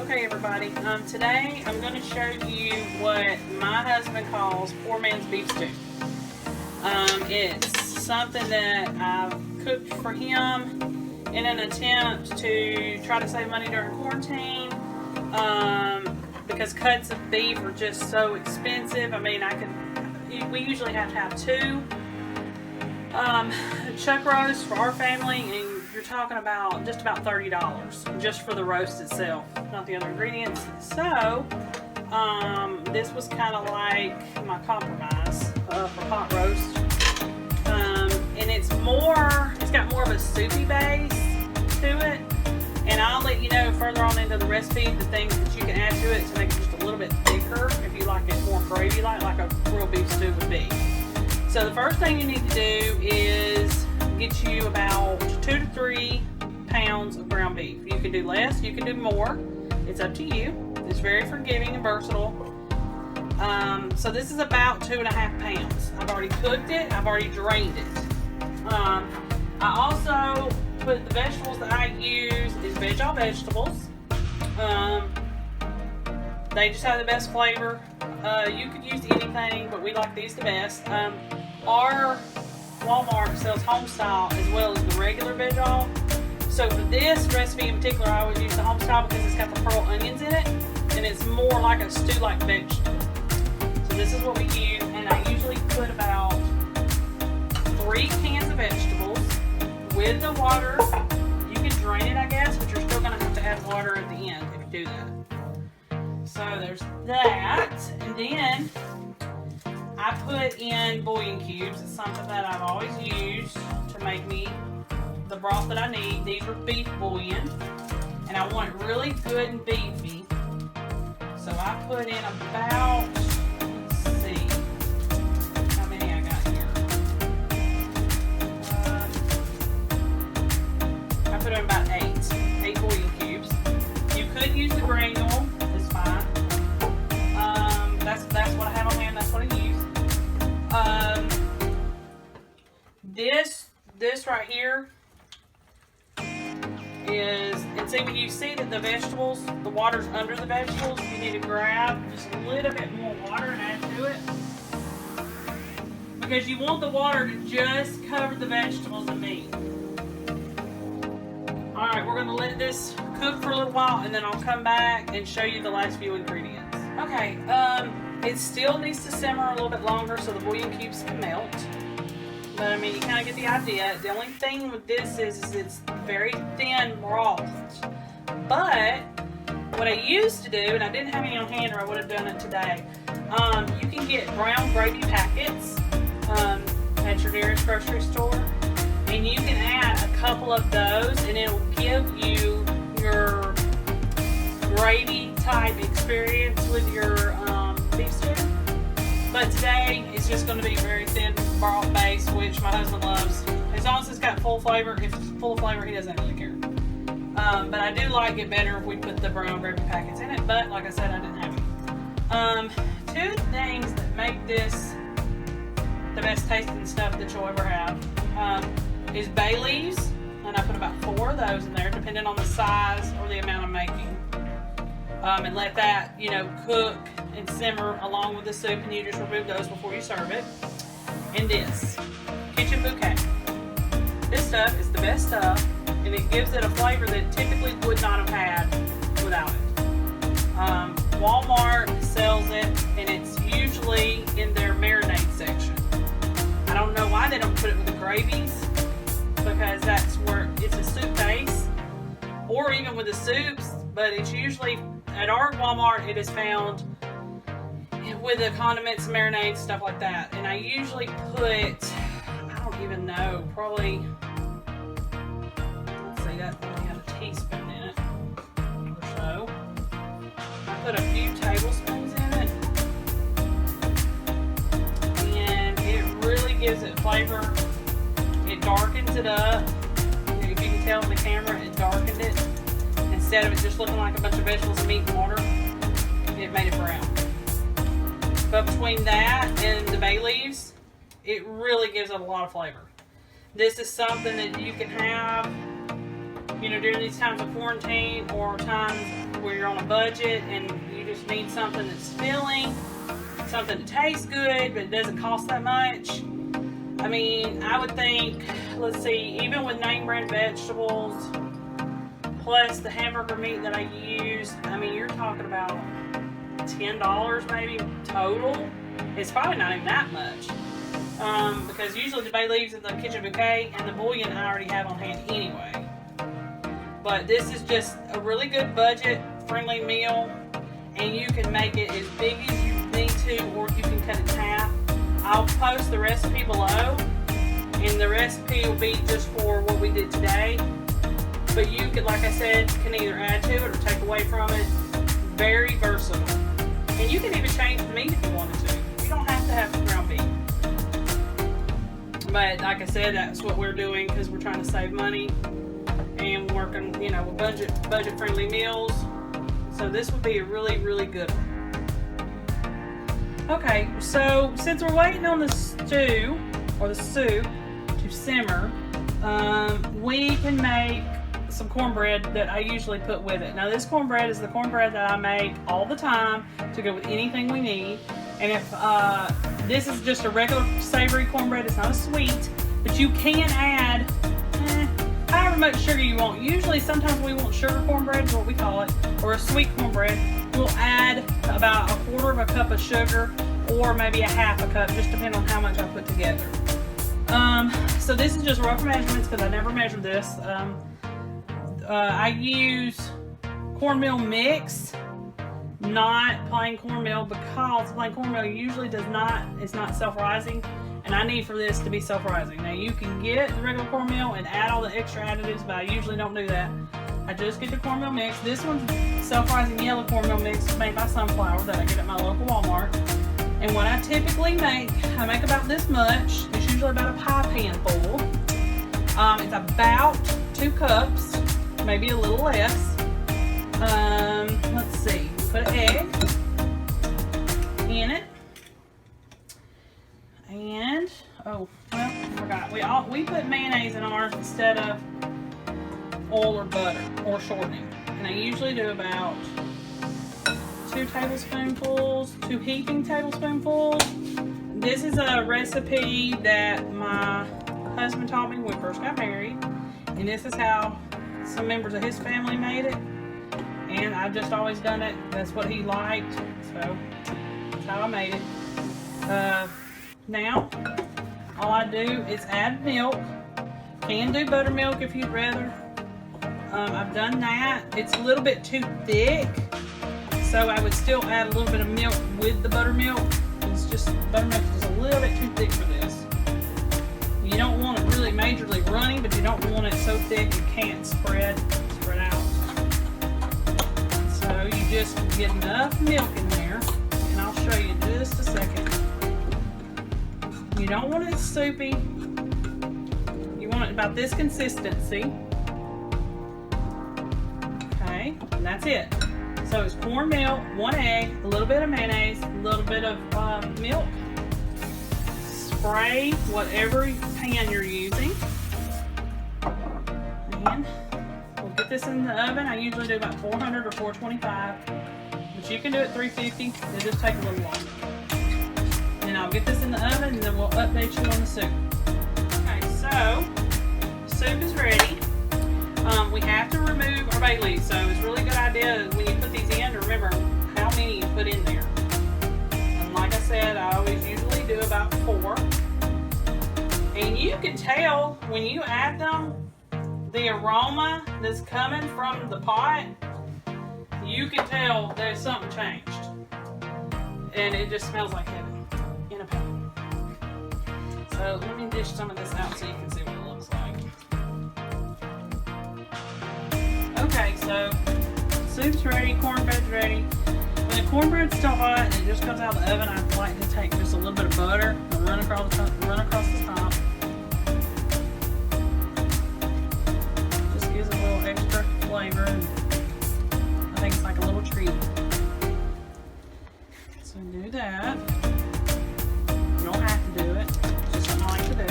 Okay everybody, today I'm going to show you what my husband calls poor man's beef stew. It's something that I've cooked for him in an attempt to try to save money during quarantine, because cuts of beef are just so expensive. I mean, we usually have to have two chuck roasts for our family, and you're talking about just about $30 just for the roast itself, not the other ingredients. So this was kind of like my compromise for pot roast, and it's got more of a soupy base to it, and I'll let you know further on into the recipe the things that you can add to it to make it just a little bit thicker if you like it more gravy like a real beef stew would be. So the first thing you need to do is get you about 2 to 3 pounds of ground beef. You can do less, you can do more. It's up to you. It's very forgiving and versatile. So this is about 2.5 pounds. I've already cooked it. I've already drained it. I also put the vegetables that I use is Veg All vegetables. They just have the best flavor. You could use anything, but we like these the best. Our Walmart sells homestyle as well as the regular Veg All. So for this recipe in particular, I would use the homestyle because it's got the pearl onions in it, and it's more like a stew-like vegetable. So this is what we use, and I usually put about 3 cans of vegetables with the water. You can drain it, I guess, but you're still going to have to add water at the end if you do that. So there's that, and then I put in bouillon cubes. It's something that I've always used to make me the broth that I need. These are beef bouillon, and I want it really good and beefy. So I put in about, let's see, how many I got here. I put in about 8 bouillon cubes. You could use the granule, it's fine. That's what I have on hand, that's what I use. This right here is, and see when you see that the vegetables, the water's under the vegetables, you need to grab just a little bit more water and add to it, because you want the water to just cover the vegetables and meat. Alright, we're going to let this cook for a little while, and then I'll come back and show you the last few ingredients. Okay, it still needs to simmer a little bit longer so the bouillon cubes can melt. But I mean, you kind of get the idea. The only thing with this is it's very thin broth. But what I used to do, and I didn't have any on hand or I would have done it today, you can get brown gravy packets at your nearest grocery store, and you can add a couple of those, and it'll give you your gravy type experience with your beef stew. But today it's just going to be very thin broth base, which my husband loves. As long as it's got full flavor, if it's full of flavor, he doesn't really care. But I do like it better if we put the brown gravy packets in it. But like I said, I didn't have any. 2 things that make this the best tasting stuff that you'll ever have is bay leaves, and I put about 4 of those in there, depending on the size or the amount I'm making. And let that, cook and simmer along with the soup, and you just remove those before you serve it. And this Kitchen Bouquet. This stuff is the best stuff, and it gives it a flavor that typically would not have had without it. Walmart sells it, and it's usually in their marinade section. I don't know why they don't put it with the gravies, because that's where it's a soup base, or even with the soups, but it's usually at our Walmart it is found with the condiments, marinades, stuff like that. And I usually put, I don't even know, probably, let's see, that only had a teaspoon in it or so. I put a few tablespoons in it, and it really gives it flavor. It darkens it up. If you can tell in the camera, it darkened it. Instead of it just looking like a bunch of vegetables and meat and water, it made it brown. But between that and the bay leaves, it really gives it a lot of flavor. This is something that you can have, during these times of quarantine or times where you're on a budget and you just need something that's filling, something that tastes good, but it doesn't cost that much. I mean, I would think, let's see, even with name brand vegetables, plus the hamburger meat that I used, I mean, you're talking about $10 maybe total. It's probably not even that much. Because usually the bay leaves and the kitchen bouquet and the bouillon I already have on hand anyway. But this is just a really good budget friendly meal, and you can make it as big as you need to, or you can cut it in half. I'll post the recipe below, and the recipe will be just for what we did today. But you could, like I said, can either add to it or take away from it. Very versatile. And you can even change the meat if you wanted to. You don't have to have ground beef. But like I said, that's what we're doing because we're trying to save money and working, you know, with budget friendly meals. So this would be a really, really good one. Okay, so since we're waiting on the stew or the soup to simmer, we can make some cornbread that I usually put with it. Now this cornbread is the cornbread that I make all the time to go with anything we need. And if this is just a regular savory cornbread, it's not a sweet, but you can add however much sugar you want. Usually sometimes we want sugar cornbread is what we call it, or a sweet cornbread. We'll add about 1/4 cup of sugar or maybe 1/2 cup, just depending on how much I put together. So this is just rough measurements because I never measured this. I use cornmeal mix, not plain cornmeal, because plain cornmeal usually it's not self-rising, and I need for this to be self-rising. Now you can get the regular cornmeal and add all the extra additives, but I usually don't do that. I just get the cornmeal mix. This one's self-rising yellow cornmeal mix made by Sunflower that I get at my local Walmart. And what I typically make, I make about this much. It's usually about a pie pan full. It's about 2 cups, maybe a little less. Let's see, put an egg in it. And, oh, well, I forgot. We put mayonnaise in ours instead of oil or butter or shortening. And I usually do about 2 tablespoonfuls, 2 heaping tablespoonfuls. This is a recipe that my husband taught me when we first got married. And this is how some members of his family made it. And I've just always done it. That's what he liked. So that's how I made it. Now, all I do is add milk. Can do buttermilk if you'd rather. I've done that. It's a little bit too thick, so I would still add a little bit of milk with the buttermilk. It's just, buttermilk is a little bit too thick for this. You don't want it really majorly runny, but you don't want it so thick it can't spread out. So you just get enough milk in there, and I'll show you in just a second. You don't want it soupy. You want it about this consistency. Okay, and that's it. So it's cornmeal, 1 egg, a little bit of mayonnaise, a little bit of milk. Spray whatever pan you're using. And we'll get this in the oven. I usually do about 400 or 425, but you can do it 350. It'll just take a little longer. And I'll get this in the oven, and then we'll update you on the soup. Okay, so soup is ready. We have to remove our bay leaves, so it's a really good idea when you put these in to remember how many you put in there. And like I said, I always usually do about 4. And you can tell when you add them, the aroma that's coming from the pot, you can tell there's something changed. And it just smells like heaven in a pan. So let me dish some of this out so you can see what it looks like. Okay, so soup's ready, cornbread's ready. When the cornbread's still hot and it just comes out of the oven, I like to take just a little bit of butter and run across the top. Just gives a little extra flavor, and I think it's like a little treat. So do that. You don't have to do it. It's just something I like to do.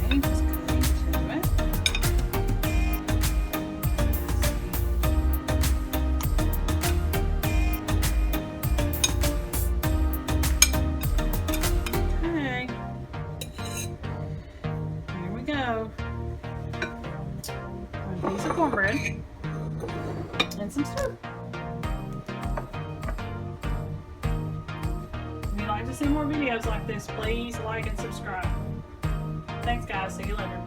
Okay, just cut into it. So, a piece of cornbread and some syrup. If you'd like to see more videos like this, please like and subscribe. Thanks guys, see you later.